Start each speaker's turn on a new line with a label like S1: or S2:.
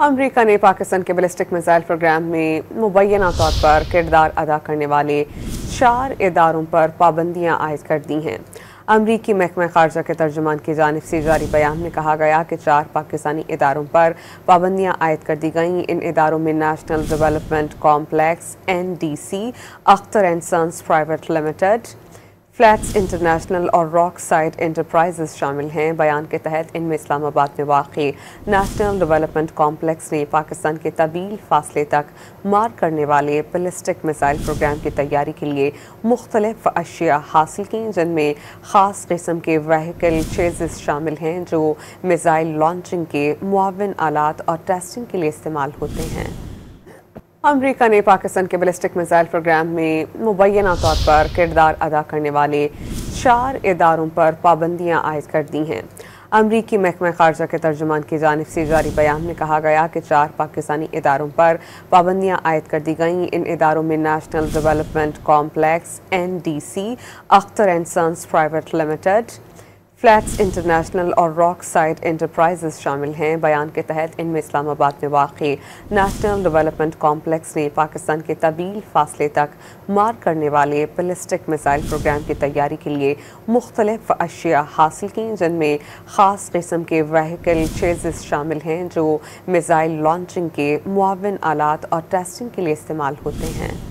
S1: अमरीका ने पाकिस्तान के ballistic missile programme में मुबैना तौर पर किरदार अदा करने वाले 4 इदारों पर पाबंदियां आयद कर दी हैं। अमरीकी महकमा खारजा के तर्जुमान की जानिब से जारी बयान में कहा गया कि 4 पाकिस्तानी इदारों पर पाबंदियां आयद कर दी गईं। इन इदारों में national development complex NDC, Akhtar and sons private limited, flats international और रॉक साइड एंटरप्राइजेस शामिल हैं। बयान के तहत इनमें इस्लामाबाद में वाक़ई नेशनल डेवलपमेंट कॉम्प्लेक्स ने पाकिस्तान के तवील फासले तक मार करने वाले बैलिस्टिक मिसाइल प्रोग्राम की तैयारी के लिए मुख्तलिफ अशिया हासिल की, जिनमें ख़ास किस्म के व्हीकल चेज़िस शामिल हैं जो मिसाइल लॉन्चिंग के मुआविन आलात और टेस्टिंग के लिए इस्तेमाल होते हैं। अमरीका ने पाकिस्तान के बैलिस्टिक मिसाइल प्रोग्राम में मुबैना तौर पर किरदार अदा करने वाले 4 इदारों पर पाबंदियां आयद कर दी हैं। अमरीकी महकमा खारजा के तर्जुमान की जानिब से जारी बयान में कहा गया कि 4 पाकिस्तानी इदारों पर पाबंदियां आयद कर दी गईं। इन इदारों में national development complex NDC, Akhtar and sons private limited, flats international और रॉक साइड एंटरप्राइजेस शामिल हैं। बयान के तहत इनमें इस्लामाबाद में वाक़ई नेशनल डेवलपमेंट कॉम्प्लेक्स ने पाकिस्तान के तवील फासले तक मार करने वाले बैलिस्टिक मिसाइल प्रोग्राम की तैयारी के लिए मुख्तलिफ अशिया हासिल की, जिनमें ख़ास किस्म के व्हीकल चेज़िस शामिल हैं जो मिसाइल लॉन्चिंग के मुआविन आलात और टेस्टिंग के लिए इस्तेमाल होते हैं।